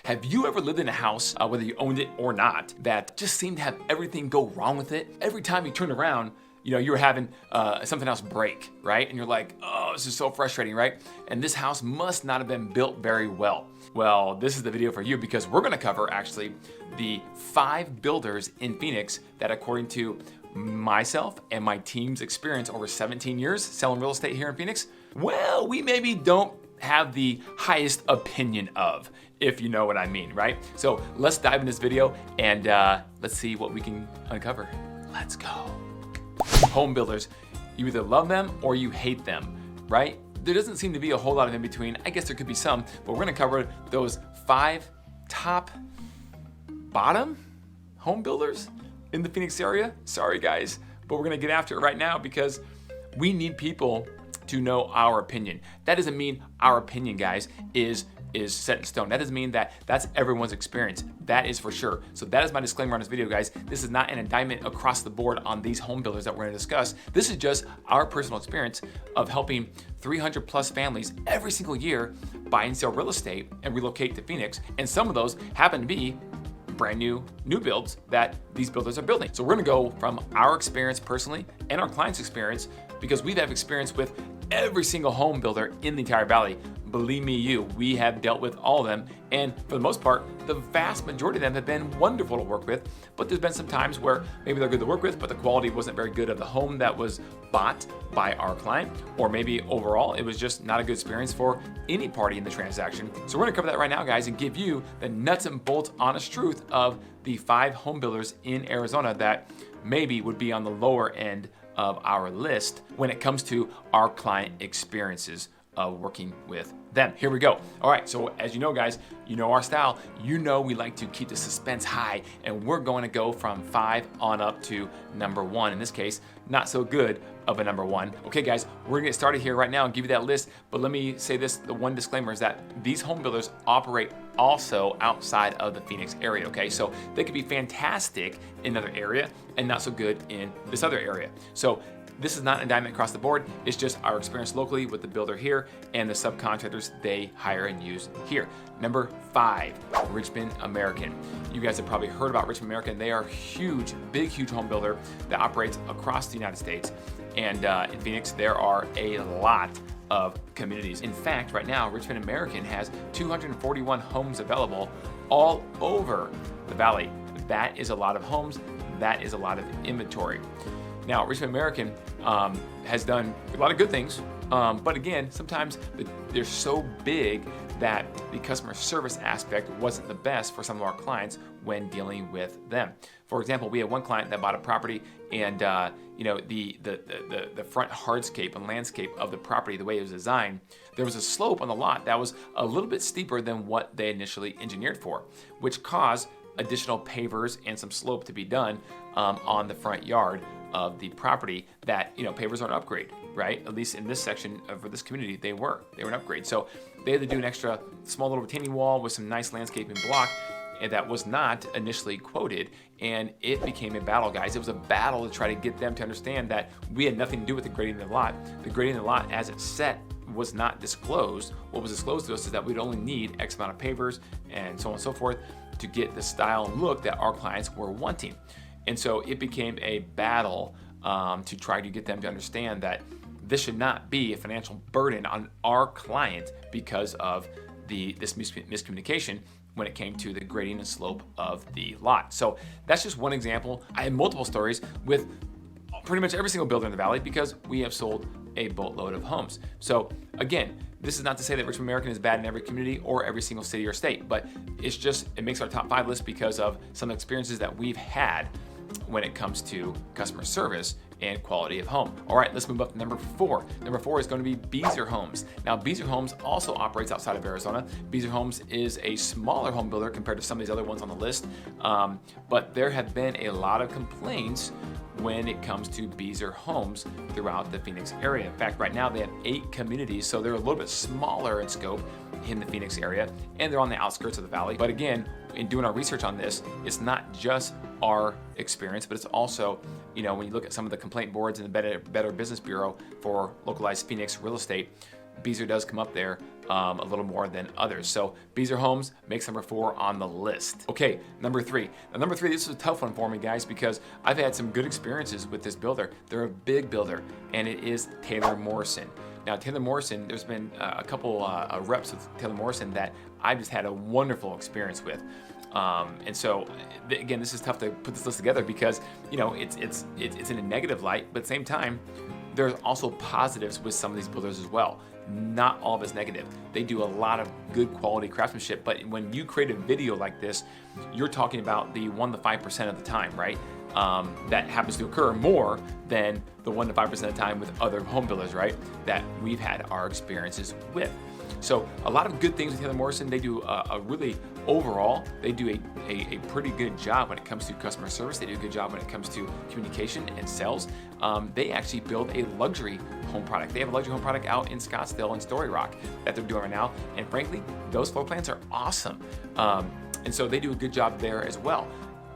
Have you ever lived in a house, whether you owned it or not, that just seemed to have everything go wrong with it? Every time you turned around, you were having something else break, right? And you're like, oh, this is so frustrating, right? And this house must not have been built very well. Well, this is the video for you because we're gonna cover actually the 5 builders in Phoenix that, according to myself and my team's experience over 17 years selling real estate here in Phoenix, well, we maybe don't have the highest opinion of, if you know what I mean, right? So let's dive in this video and let's see what we can uncover. Let's go. Home builders, you either love them or you hate them, right? There doesn't seem to be a whole lot of in between. I guess there could be some, but we're gonna cover those 5 top, bottom home builders in the Phoenix area. Sorry guys, but we're gonna get after it right now because we need people to know our opinion. That doesn't mean our opinion, guys, is set in stone. That doesn't mean that that's everyone's experience. That is for sure. So that is my disclaimer on this video, guys. This is not an indictment across the board on these home builders that we're gonna discuss. This is just our personal experience of helping 300 plus families every single year buy and sell real estate and relocate to Phoenix. And some of those happen to be brand new builds that these builders are building. So we're gonna go from our experience personally and our clients' experience, because we've had experience with every single home builder in the entire valley. Believe me, we have dealt with all of them, and for the most part, the vast majority of them have been wonderful to work with, but there's been some times where maybe they're good to work with, but the quality wasn't very good of the home that was bought by our client, or maybe overall, it was just not a good experience for any party in the transaction. So we're gonna cover that right now, guys, and give you the nuts and bolts, honest truth of the 5 home builders in Arizona that maybe would be on the lower end of our list when it comes to our client experiences of working with them. Here we go. All right, so as you know, guys, you know our style. You know we like to keep the suspense high, and we're going to go from 5 on up to number 1. In this case, not so good of a number 1. Okay, guys, we're gonna get started here right now and give you that list, but let me say this, the one disclaimer is that these home builders operate also outside of the Phoenix area, okay? So they could be fantastic in another area and not so good in this other area. So this is not an indictment across the board. It's just our experience locally with the builder here and the subcontractors they hire and use here. Number 5, Richmond American. You guys have probably heard about Richmond American. They are huge home builder that operates across the United States. And in Phoenix, there are a lot of communities. In fact, right now, Richmond American has 241 homes available all over the valley. That is a lot of homes. That is a lot of inventory. Now, Richmond American has done a lot of good things, but again, sometimes they're so big that the customer service aspect wasn't the best for some of our clients when dealing with them. For example, we had one client that bought a property, and the front hardscape and landscape of the property, the way it was designed, there was a slope on the lot that was a little bit steeper than what they initially engineered for, which caused additional pavers and some slope to be done on the front yard of the property that, pavers are an upgrade, right? At least in this section for this community, they were an upgrade. So they had to do an extra small little retaining wall with some nice landscaping block, and that was not initially quoted, and it became a battle, guys. It was a battle to try to get them to understand that we had nothing to do with the grading of the lot. The grading of the lot as it's set was not disclosed. What was disclosed to us is that we'd only need X amount of pavers and so on and so forth to get the style and look that our clients were wanting. And so it became a battle to try to get them to understand that this should not be a financial burden on our client because of this miscommunication when it came to the grading and slope of the lot. So that's just one example. I have multiple stories with pretty much every single builder in the valley because we have sold a boatload of homes. So again, this is not to say that Richmond American is bad in every community or every single city or state, but it makes our top 5 list because of some experiences that we've had when it comes to customer service and quality of home. All right, let's move up to number 4. Number 4 is going to be Beazer Homes. Now, Beazer Homes also operates outside of Arizona. Beazer Homes is a smaller home builder compared to some of these other ones on the list, but there have been a lot of complaints when it comes to Beazer Homes throughout the Phoenix area. In fact, right now they have 8 communities, so they're a little bit smaller in scope in the Phoenix area, and they're on the outskirts of the valley. But again, in doing our research on this, it's not just our experience, but it's also, when you look at some of the complaint boards in the Better Business Bureau for localized Phoenix real estate, Beazer does come up there a little more than others. So Beazer Homes makes number 4 on the list. Okay, number 3. Now, number 3, this is a tough one for me, guys, because I've had some good experiences with this builder. They're a big builder, and it is Taylor Morrison. Now, Taylor Morrison, there's been a couple reps with Taylor Morrison that I've just had a wonderful experience with. And so, again, this is tough to put this list together because, you know, it's in a negative light, but at the same time, there's also positives with some of these builders as well. Not all of it's negative. They do a lot of good quality craftsmanship, but when you create a video like this, you're talking about the 1 to 5% of the time, right? That happens to occur more than the 1 to 5% of the time with other home builders, right? That we've had our experiences with. So a lot of good things with Taylor Morrison. They do overall, they do a pretty good job when it comes to customer service. They do a good job when it comes to communication and sales. They actually build a luxury home product. They have a luxury home product out in Scottsdale and Story Rock that they're doing right now. And frankly, those floor plans are awesome. And so they do a good job there as well.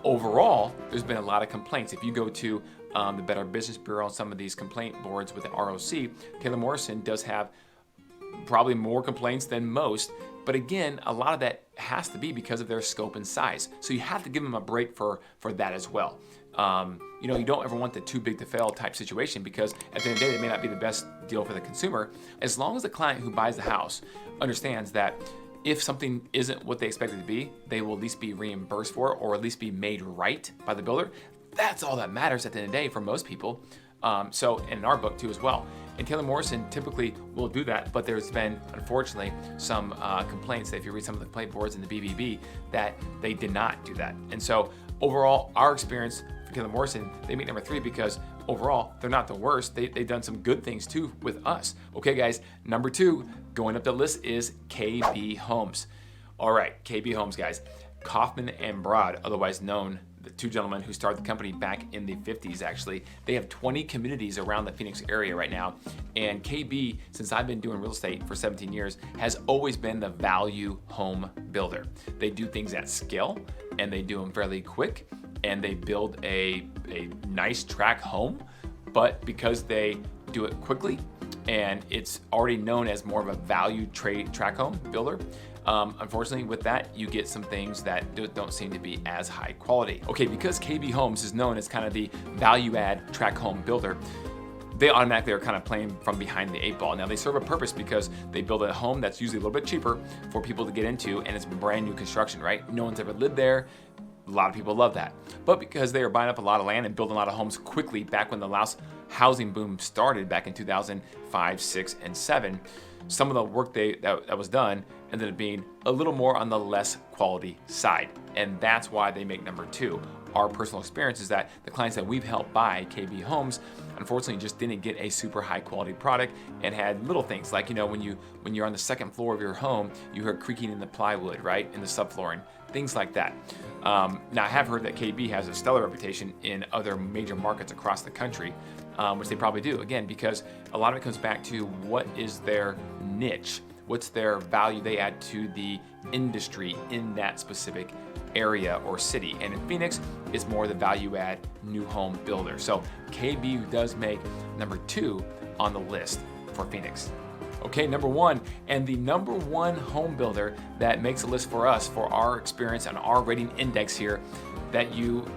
Overall, there's been a lot of complaints. If you go to the Better Business Bureau and some of these complaint boards with the ROC, Taylor Morrison does have probably more complaints than most. But again, a lot of that has to be because of their scope and size. So you have to give them a break for that as well. You know, you don't ever want the too big to fail type situation because at the end of the day, it may not be the best deal for the consumer. As long as the client who buys the house understands that if something isn't what they expect it to be, they will at least be reimbursed for it or at least be made right by the builder. That's all that matters at the end of the day for most people. So, and in our book too as well. And Taylor Morrison typically will do that, but there's been, unfortunately, some complaints that if you read some of the complaint boards in the BBB, that they did not do that. And so overall, our experience for Taylor Morrison, they make number 3 because overall, they're not the worst. They've done some good things too with us. Okay, guys, number 2, going up the list is KB Homes. All right, KB Homes, guys. Kaufman and Broad, otherwise known, the 2 gentlemen who started the company back in the 50s, actually. They have 20 communities around the Phoenix area right now. And KB, since I've been doing real estate for 17 years, has always been the value home builder. They do things at scale, and they do them fairly quick, and they build a nice track home, but because they do it quickly, and it's already known as more of a value track home builder, unfortunately, with that, you get some things that don't seem to be as high quality. Okay, because KB Homes is known as kind of the value add track home builder, they automatically are kind of playing from behind the 8 ball. Now, they serve a purpose because they build a home that's usually a little bit cheaper for people to get into, and it's brand new construction, right? No one's ever lived there. A lot of people love that. But because they are buying up a lot of land and building a lot of homes quickly back when the last housing boom started back in 2005, 6, and 7, some of the work that was done ended up being a little more on the less quality side. And that's why they make number 2. Our personal experience is that the clients that we've helped buy KB Homes, unfortunately, just didn't get a super high quality product and had little things like, you know, when you're on the second floor of your home, you hear creaking in the plywood, right, in the subflooring, things like that. Now, I have heard that KB has a stellar reputation in other major markets across the country, which they probably do, again, because a lot of it comes back to what is their niche, what's their value they add to the industry in that specific area or city. And in Phoenix, it's more the value add new home builder. So KB does make number 2 on the list for Phoenix. Okay, number 1, and the number 1 home builder that makes a list for us for our experience and our rating index here that you,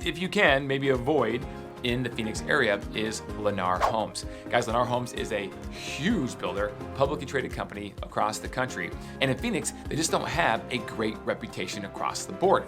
if you can, maybe avoid in the Phoenix area is Lennar Homes. Guys, Lennar Homes is a huge builder, publicly traded company across the country. And in Phoenix, they just don't have a great reputation across the board.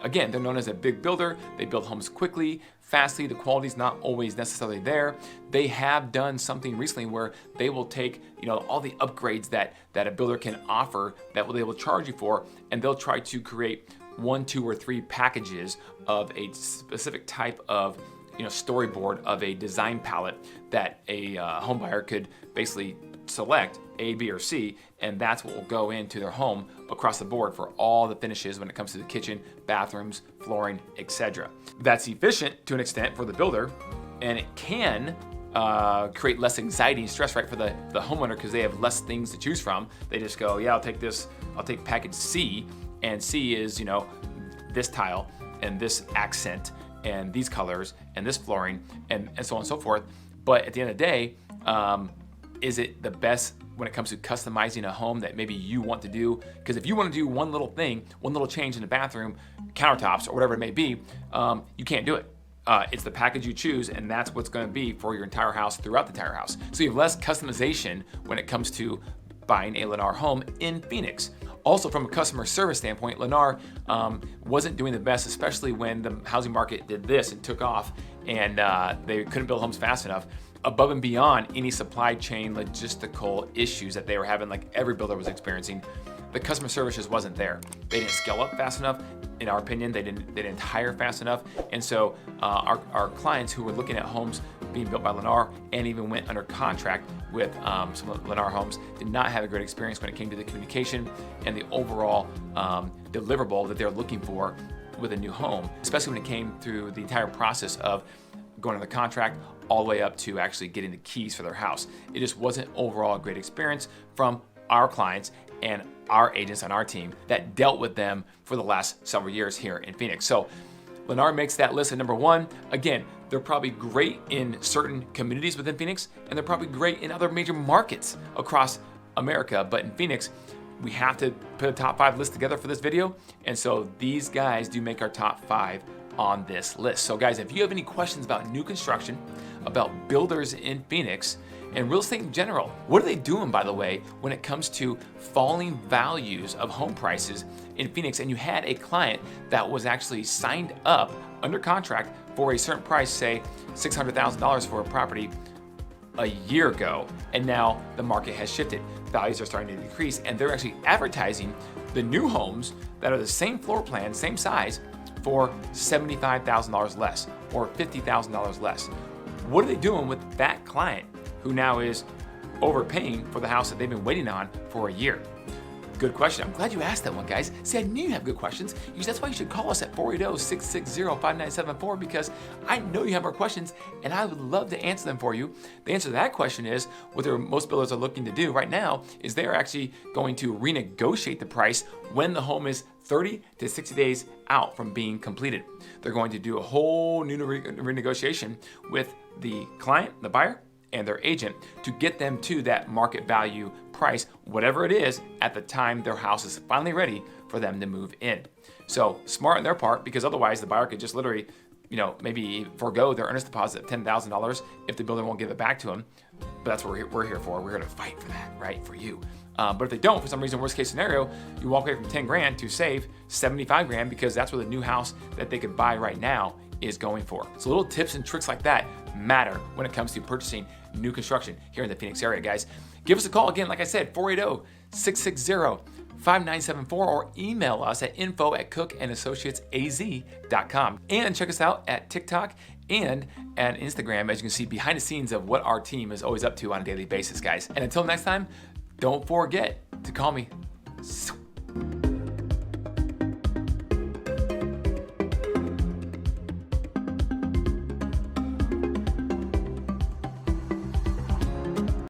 Again, they're known as a big builder. They build homes quickly, fastly. The quality's not always necessarily there. They have done something recently where they will take, you know, all the upgrades that a builder can offer that they will charge you for, and they'll try to create 1, 2, or 3 packages of a specific type of, you know, storyboard of a design palette that a home buyer could basically select A, B, or C, and that's what will go into their home across the board for all the finishes when it comes to the kitchen, bathrooms, flooring, etc. That's efficient to an extent for the builder, and it can create less anxiety and stress, right, for the homeowner, because they have less things to choose from. They just go, yeah, I'll take this, I'll take package C, and C is, you know, this tile and this accent and these colors and this flooring and so on and so forth. But at the end of the day, is it the best when it comes to customizing a home that maybe you want to do. Because if you want to do one little thing, one little change in the bathroom, countertops, or whatever it may be, you can't do it. It's the package you choose, and that's what's going to be for your entire house throughout the entire house. So you have less customization when it comes to buying a Lennar home in Phoenix. Also, from a customer service standpoint, Lennar wasn't doing the best, especially when the housing market did this and took off, and they couldn't build homes fast enough, above and beyond any supply chain logistical issues that they were having, like every builder was experiencing. The customer service just wasn't there. They didn't scale up fast enough. In our opinion, they didn't hire fast enough. And so our clients who were looking at homes being built by Lennar and even went under contract with some of Lennar Homes did not have a great experience when it came to the communication and the overall deliverable that they're looking for with a new home, especially when it came through the entire process of going under contract all the way up to actually getting the keys for their house. It just wasn't overall a great experience from our clients and our agents on our team that dealt with them for the last several years here in Phoenix. So Lennar makes that list at number one. Again, they're probably great in certain communities within Phoenix, and they're probably great in other major markets across America. But in Phoenix, we have to put a top 5 list together for this video. And so these guys do make our top 5 on this list. So guys, if you have any questions about new construction, about builders in Phoenix, and real estate in general, what are they doing, by the way, when it comes to falling values of home prices in Phoenix? And you had a client that was actually signed up under contract for a certain price, say $600,000 for a property a year ago, and now the market has shifted. Values are starting to decrease, and they're actually advertising the new homes that are the same floor plan, same size, for $75,000 less or $50,000 less. What are they doing with that client who now is overpaying for the house that they've been waiting on for a year? Good question. I'm glad you asked that one, guys. See, I knew you have good questions. That's why you should call us at 480-660-5974, because I know you have more questions and I would love to answer them for you. The answer to that question is what most builders are looking to do right now is they're actually going to renegotiate the price when the home is 30 to 60 days out from being completed. They're going to do a whole new renegotiation with the client, the buyer, and their agent to get them to that market value price, whatever it is, at the time their house is finally ready for them to move in. So smart on their part, because otherwise the buyer could just literally, maybe forego their earnest deposit of $10,000 if the builder won't give it back to them. But that's what we're here for. We're here to fight for that, right? For you. But if they don't, for some reason, worst case scenario, you walk away from 10 grand to save 75 grand, because that's what the new house that they could buy right now is going for. So little tips and tricks like that matter when it comes to purchasing new construction here in the Phoenix area, guys. Give us a call again, like I said, 480-660-5974, or email us at info@cookandassociatesaz.com. And check us out at TikTok and at Instagram, as you can see behind the scenes of what our team is always up to on a daily basis, guys. And until next time, don't forget to call me.